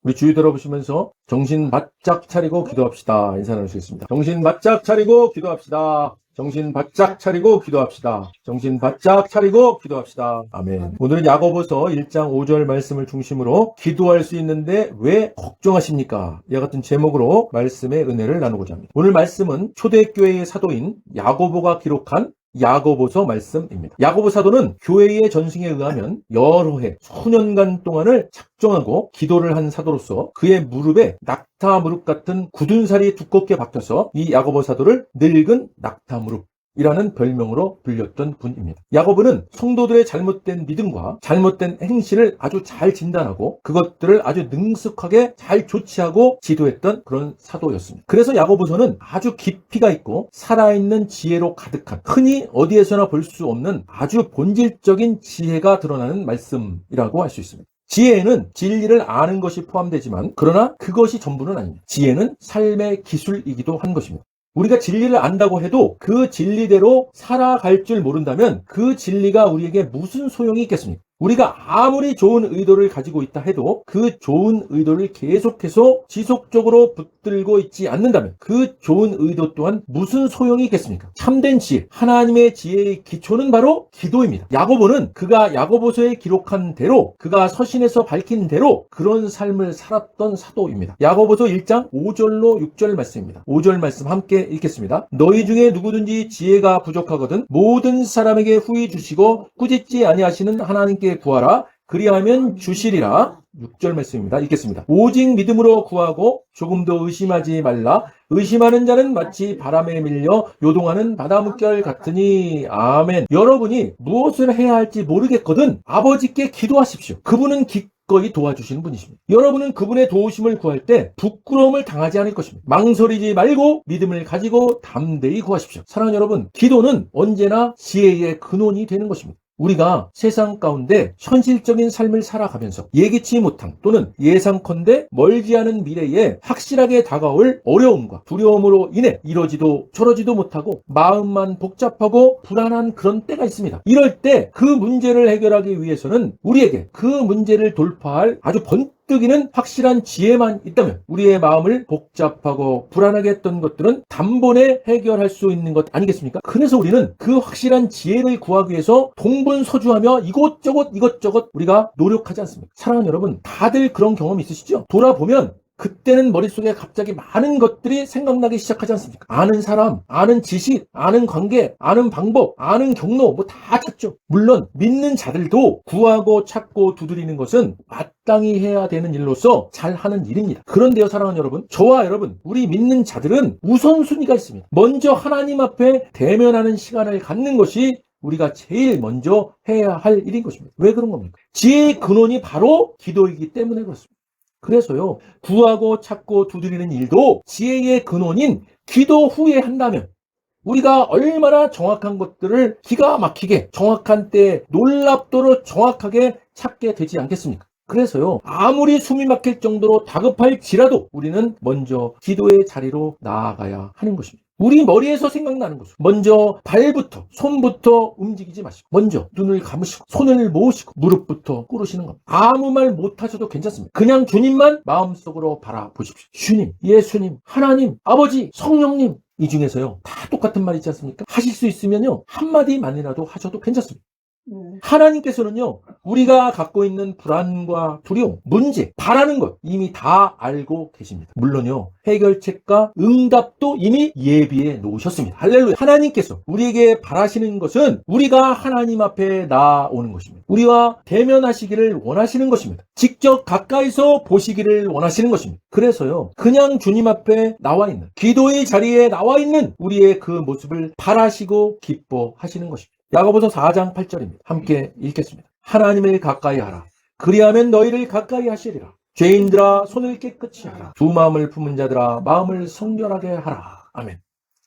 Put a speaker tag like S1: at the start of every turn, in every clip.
S1: 우리 주위 들어보시면서 정신 바짝 차리고 기도합시다. 인사 나누시겠습니다. 정신 바짝 차리고 기도합시다. 정신 바짝 차리고 기도합시다. 정신 바짝 차리고 기도합시다. 아멘. 오늘은 야고보서 1장 5절 말씀을 중심으로 기도할 수 있는데 왜 걱정하십니까? 이와 같은 제목으로 말씀의 은혜를 나누고자 합니다. 오늘 말씀은 초대교회의 사도인 야고보가 기록한 야고보서 말씀입니다. 야고보 사도는 교회의 전승에 의하면 여러 해, 수년간 동안을 작정하고 기도를 한 사도로서 그의 무릎에 낙타 무릎 같은 굳은 살이 두껍게 박혀서 이 야고보 사도를 늙은 낙타 무릎 이라는 별명으로 불렸던 분입니다. 야고보는 성도들의 잘못된 믿음과 잘못된 행실을 아주 잘 진단하고 그것들을 아주 능숙하게 잘 조치하고 지도했던 그런 사도였습니다. 그래서 야고보서는 아주 깊이가 있고 살아있는 지혜로 가득한, 흔히 어디에서나 볼 수 없는 아주 본질적인 지혜가 드러나는 말씀이라고 할 수 있습니다. 지혜에는 진리를 아는 것이 포함되지만 그러나 그것이 전부는 아닙니다. 지혜는 삶의 기술이기도 한 것입니다. 우리가 진리를 안다고 해도 그 진리대로 살아갈 줄 모른다면 그 진리가 우리에게 무슨 소용이 있겠습니까? 우리가 아무리 좋은 의도를 가지고 있다 해도 그 좋은 의도를 계속해서 지속적으로 붙들고 있지 않는다면 그 좋은 의도 또한 무슨 소용이 있겠습니까? 참된 지혜, 하나님의 지혜의 기초는 바로 기도입니다. 야고보는 그가 야고보서에 기록한 대로, 그가 서신에서 밝힌 대로 그런 삶을 살았던 사도입니다. 야고보서 1장 5절로 6절 말씀입니다. 5절 말씀 함께 읽겠습니다. 너희 중에 누구든지 지혜가 부족하거든 모든 사람에게 후히 주시고 꾸짖지 아니하시는 하나님께 구하라. 그리하면 주시리라. 6절 말씀입니다. 읽겠습니다. 오직 믿음으로 구하고 조금도 의심하지 말라. 의심하는 자는 마치 바람에 밀려 요동하는 바다 물결 같으니. 아멘. 여러분이 무엇을 해야 할지 모르겠거든 아버지께 기도하십시오. 그분은 기꺼이 도와주시는 분이십니다. 여러분은 그분의 도우심을 구할 때 부끄러움을 당하지 않을 것입니다. 망설이지 말고 믿음을 가지고 담대히 구하십시오. 사랑하는 여러분, 기도는 언제나 지혜의 근원이 되는 것입니다. 우리가 세상 가운데 현실적인 삶을 살아가면서 예기치 못한 또는 예상컨대 멀지 않은 미래에 확실하게 다가올 어려움과 두려움으로 인해 이러지도 저러지도 못하고 마음만 복잡하고 불안한 그런 때가 있습니다. 이럴 때 그 문제를 해결하기 위해서는 우리에게 그 문제를 돌파할 아주 번뜩이는 확실한 지혜만 있다면 우리의 마음을 복잡하고 불안하게 했던 것들은 단번에 해결할 수 있는 것 아니겠습니까? 그래서 우리는 그 확실한 지혜를 구하기 위해서 동분서주하며 이것저것 우리가 노력하지 않습니까? 사랑하는 여러분, 다들 그런 경험 있으시죠? 돌아보면 그때는 머릿속에 갑자기 많은 것들이 생각나기 시작하지 않습니까? 아는 사람, 아는 지식, 아는 관계, 아는 방법, 아는 경로 뭐 다 찾죠. 물론 믿는 자들도 구하고 찾고 두드리는 것은 마땅히 해야 되는 일로서 잘하는 일입니다. 그런데요, 사랑하는 여러분, 저와 여러분, 우리 믿는 자들은 우선순위가 있습니다. 먼저 하나님 앞에 대면하는 시간을 갖는 것이 우리가 제일 먼저 해야 할 일인 것입니다. 왜 그런 겁니까? 지혜의 근원이 바로 기도이기 때문에 그렇습니다. 그래서요, 구하고 찾고 두드리는 일도 지혜의 근원인 기도 후에 한다면 우리가 얼마나 정확한 것들을 기가 막히게 정확한 때에 놀랍도록 정확하게 찾게 되지 않겠습니까? 그래서요, 아무리 숨이 막힐 정도로 다급할지라도 우리는 먼저 기도의 자리로 나아가야 하는 것입니다. 우리 머리에서 생각나는 것을 먼저 발부터 손부터 움직이지 마시고 먼저 눈을 감으시고 손을 모으시고 무릎부터 꿇으시는 겁니다. 아무 말 못하셔도 괜찮습니다. 그냥 주님만 마음속으로 바라보십시오. 주님, 예수님, 하나님, 아버지, 성령님, 이 중에서요 다 똑같은 말이지 않습니까? 하실 수 있으면요 한마디만이라도 하셔도 괜찮습니다. 하나님께서는요 우리가 갖고 있는 불안과 두려움, 문제, 바라는 것 이미 다 알고 계십니다. 물론요 해결책과 응답도 이미 예비해 놓으셨습니다. 할렐루야. 하나님께서 우리에게 바라시는 것은 우리가 하나님 앞에 나오는 것입니다. 우리와 대면하시기를 원하시는 것입니다. 직접 가까이서 보시기를 원하시는 것입니다. 그래서요 그냥 주님 앞에 나와 있는 기도의 자리에 나와 있는 우리의 그 모습을 바라시고 기뻐하시는 것입니다. 야고보서 4장 8절입니다. 함께 읽겠습니다. 하나님을 가까이 하라. 그리하면 너희를 가까이 하시리라. 죄인들아 손을 깨끗이 하라. 두 마음을 품은 자들아 마음을 성결하게 하라. 아멘.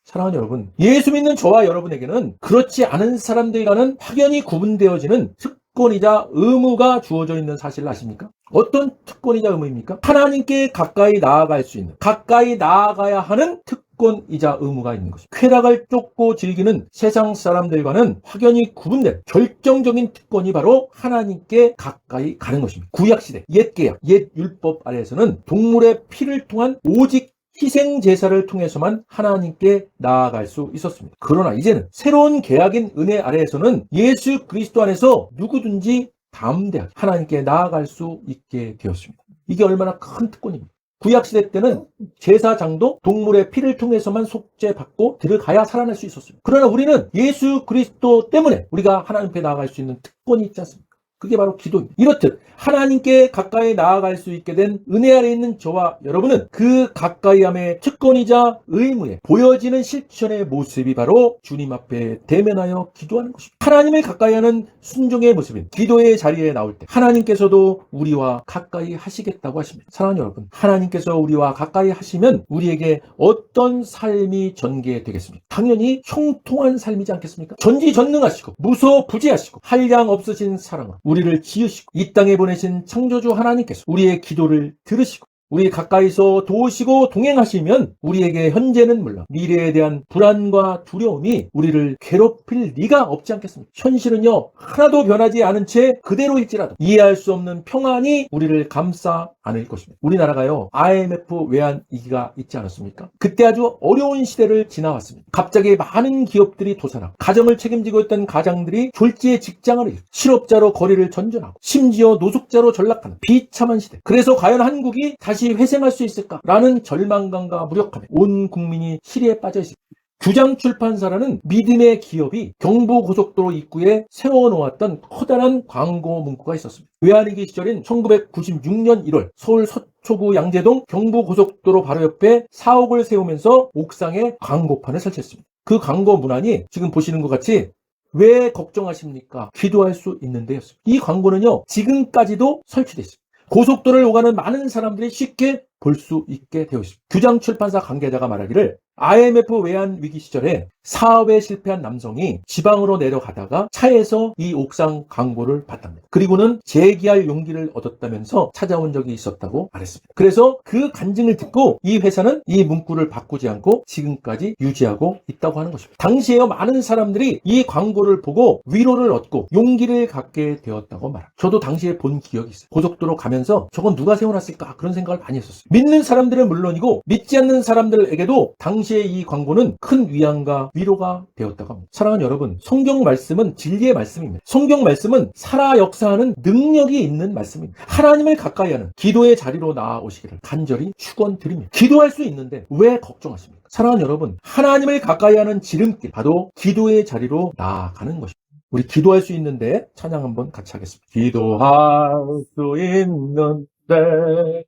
S1: 사랑하는 여러분, 예수 믿는 저와 여러분에게는 그렇지 않은 사람들과는 확연히 구분되어지는 특권이자 의무가 주어져 있는 사실을 아십니까? 어떤 특권이자 의무입니까? 하나님께 가까이 나아갈 수 있는, 가까이 나아가야 하는 특권. 특권이자 의무가 있는 것입니다. 쾌락을 쫓고 즐기는 세상 사람들과는 확연히 구분된 결정적인 특권이 바로 하나님께 가까이 가는 것입니다. 구약시대 옛계약, 옛율법 아래에서는 동물의 피를 통한 오직 희생 제사를 통해서만 하나님께 나아갈 수 있었습니다. 그러나 이제는 새로운 계약인 은혜 아래에서는 예수 그리스도 안에서 누구든지 담대하게 하나님께 나아갈 수 있게 되었습니다. 이게 얼마나 큰 특권입니다. 구약시대 때는 제사장도 동물의 피를 통해서만 속죄받고 들어가야 살아날 수 있었습니다. 그러나 우리는 예수 그리스도 때문에 우리가 하나님 앞에 나아갈 수 있는 특권이 있지 않습니까? 그게 바로 기도입니다. 이렇듯 하나님께 가까이 나아갈 수 있게 된 은혜 아래 있는 저와 여러분은 그 가까이함의 특권이자 의무에 보여지는 실천의 모습이 바로 주님 앞에 대면하여 기도하는 것입니다. 하나님을 가까이하는 순종의 모습인 기도의 자리에 나올 때 하나님께서도 우리와 가까이 하시겠다고 하십니다. 사랑하는 여러분, 하나님께서 우리와 가까이 하시면 우리에게 어떤 삶이 전개되겠습니까? 당연히 형통한 삶이지 않겠습니까? 전지전능하시고 무소부지하시고 한량 없으신 사랑과 우리를 지으시고 이 땅에 보내신 창조주 하나님께서 우리의 기도를 들으시고 우리 가까이서 도우시고 동행하시면 우리에게 현재는 물론 미래에 대한 불안과 두려움이 우리를 괴롭힐 리가 없지 않겠습니까? 현실은요, 하나도 변하지 않은 채 그대로일지라도 이해할 수 없는 평안이 우리를 감싸 안을 것입니다. 우리나라가요, IMF 외환위기가 있지 않았습니까? 그때 아주 어려운 시대를 지나왔습니다. 갑자기 많은 기업들이 도산하고 가정을 책임지고 있던 가장들이 졸지에 직장을 잃고 실업자로 거리를 전전하고 심지어 노숙자로 전락하는 비참한 시대. 그래서 과연 한국이 다시 회생할 수 있을까라는 절망감과 무력함에 온 국민이 시리에 빠져 있습니다. 규장출판사라는 믿음의 기업이 경부고속도로 입구에 세워놓았던 커다란 광고 문구가 있었습니다. 외환위기 시절인 1996년 1월 서울 서초구 양재동 경부고속도로 바로 옆에 사옥을 세우면서 옥상에 광고판을 설치했습니다. 그 광고 문안이 지금 보시는 것 같이 왜 걱정하십니까? 기도할 수 있는데 였습니다. 이 광고는요, 지금까지도 설치되어 있습니다. 고속도로를 오가는 많은 사람들이 쉽게 볼 수 있게 되어 있습니다. 규장출판사 관계자가 말하기를 IMF 외환위기 시절에 사업에 실패한 남성이 지방으로 내려가다가 차에서 이 옥상 광고를 봤답니다. 그리고는 재기할 용기를 얻었다면서 찾아온 적이 있었다고 말했습니다. 그래서 그 간증을 듣고 이 회사는 이 문구를 바꾸지 않고 지금까지 유지하고 있다고 하는 것입니다. 당시에요, 많은 사람들이 이 광고를 보고 위로를 얻고 용기를 갖게 되었다고 말합니다. 저도 당시에 본 기억이 있어요. 고속도로 가면서 저건 누가 세워놨을까 그런 생각을 많이 했었어요. 믿는 사람들은 물론이고 믿지 않는 사람들에게도 당시에 이 광고는 큰 위안과 위로가 되었다고 합니다. 사랑하는 여러분, 성경 말씀은 진리의 말씀입니다. 성경 말씀은 살아 역사하는 능력이 있는 말씀입니다. 하나님을 가까이 하는 기도의 자리로 나아오시기를 간절히 축원드립니다. 기도할 수 있는데 왜 걱정하십니까? 사랑하는 여러분, 하나님을 가까이 하는 지름길, 바로 기도의 자리로 나아가는 것입니다. 우리 기도할 수 있는데 찬양 한번 같이 하겠습니다. 기도할 수 있는데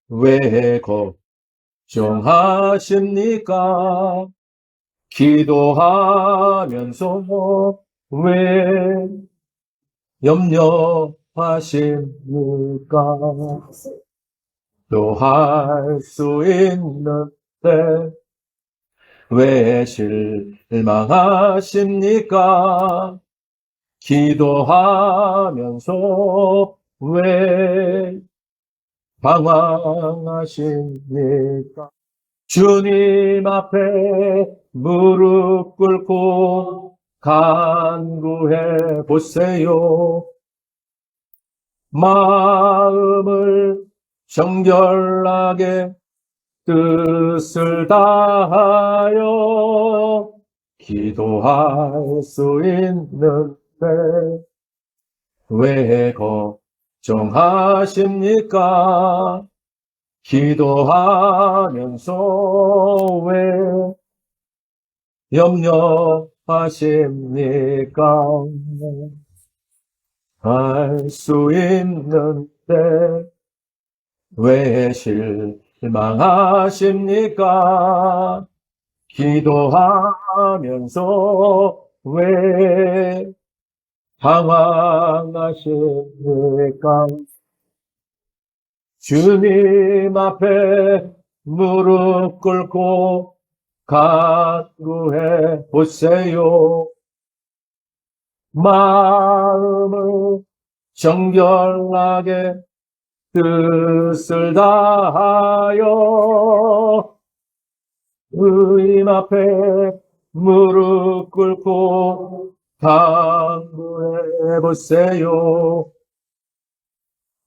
S1: 왜 걱정하십니까? 기도하면서 왜 염려하십니까? 기도할 수 있는데 왜 실망하십니까? 기도하면서 왜 방황하십니까? 주님 앞에 무릎 꿇고 간구해 보세요. 마음을 정결하게 뜻을 다하여 기도할 수 있는데 왜 걱정하십니까? 기도하면서 왜 염려하십니까? 할 수 있는데 왜 실망하십니까? 기도하면서 왜 방황하십니까? 주님 앞에 무릎 꿇고 간구해 보세요. 마음을 정결하게 뜻을 다하여 주님 앞에 무릎 꿇고 간구해 보세요.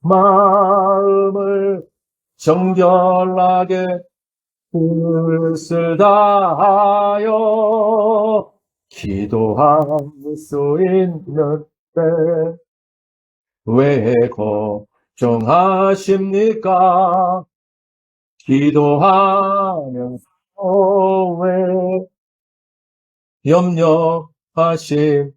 S1: 마음을 정결하게 뜻을 다하여 기도할 수 있는 때 왜 걱정하십니까? 기도하면서 왜 염려하십니까?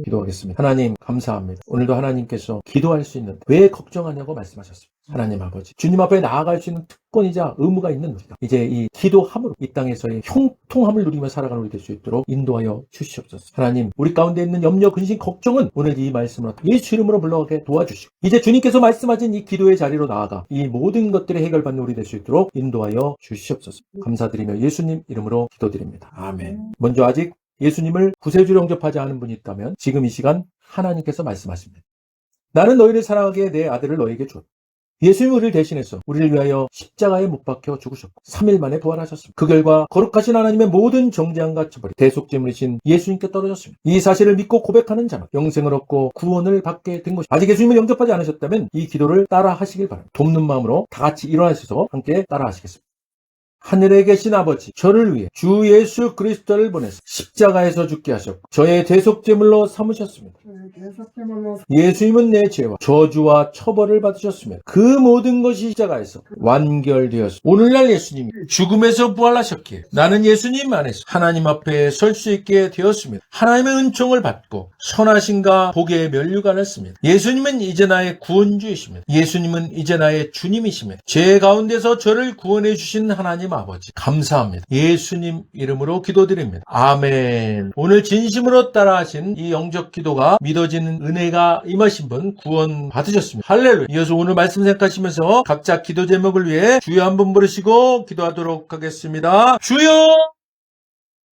S1: 기도하겠습니다. 하나님 감사합니다. 오늘도 하나님께서 기도할 수 있는 왜 걱정하냐고 말씀하셨습니다. 하나님 아버지, 주님 앞에 나아갈 수 있는 특권이자 의무가 있는 우리가 이제 이 기도함으로 이 땅에서의 형통함을 누리며 살아가는 우리 될 수 있도록 인도하여 주시옵소서. 하나님, 우리 가운데 있는 염려, 근심, 걱정은 오늘 이 말씀으로 예수 이름으로 물러가게 도와주시고 이제 주님께서 말씀하신 이 기도의 자리로 나아가 이 모든 것들의 해결받는 우리 될 수 있도록 인도하여 주시옵소서. 감사드리며 예수님 이름으로 기도드립니다. 아멘. 먼저 아직 예수님을 구세주로 영접하지 않은 분이 있다면 지금 이 시간 하나님께서 말씀하십니다. 나는 너희를 사랑하기에 내 아들을 너희에게 주었다. 예수님이 우리를 대신해서 우리를 위하여 십자가에 못 박혀 죽으셨고 3일 만에 부활하셨습니다. 그 결과 거룩하신 하나님의 모든 정죄함과 처벌이 대속제물이신 예수님께 떨어졌습니다. 이 사실을 믿고 고백하는 자는 영생을 얻고 구원을 받게 된 것입니다. 아직 예수님을 영접하지 않으셨다면 이 기도를 따라 하시길 바랍니다. 돕는 마음으로 다 같이 일어나셔서 함께 따라 하시겠습니다. 하늘에 계신 아버지, 저를 위해 주 예수 그리스도를 보내서 십자가에서 죽게 하셨고 저의 대속제물로 삼으셨습니다. 예수님은 내 죄와 저주와 처벌을 받으셨습니다. 그 모든 것이 십자가에서 완결되었습니다. 오늘날 예수님이 죽음에서 부활하셨기에 나는 예수님 안에서 하나님 앞에 설 수 있게 되었습니다. 하나님의 은총을 받고 선하심과 복의 면류관을 씁니다. 예수님은 이제 나의 구원주이십니다. 예수님은 이제 나의 주님이십니다. 죄 가운데서 저를 구원해 주신 하나님 아버지 감사합니다. 예수님 이름으로 기도드립니다. 아멘. 오늘 진심으로 따라하신 이 영적 기도가 믿어지는 은혜가 임하신 분 구원 받으셨습니다. 할렐루야. 이어서 오늘 말씀 생각하시면서 각자 기도 제목을 위해 주여 한번 부르시고 기도하도록 하겠습니다. 주여!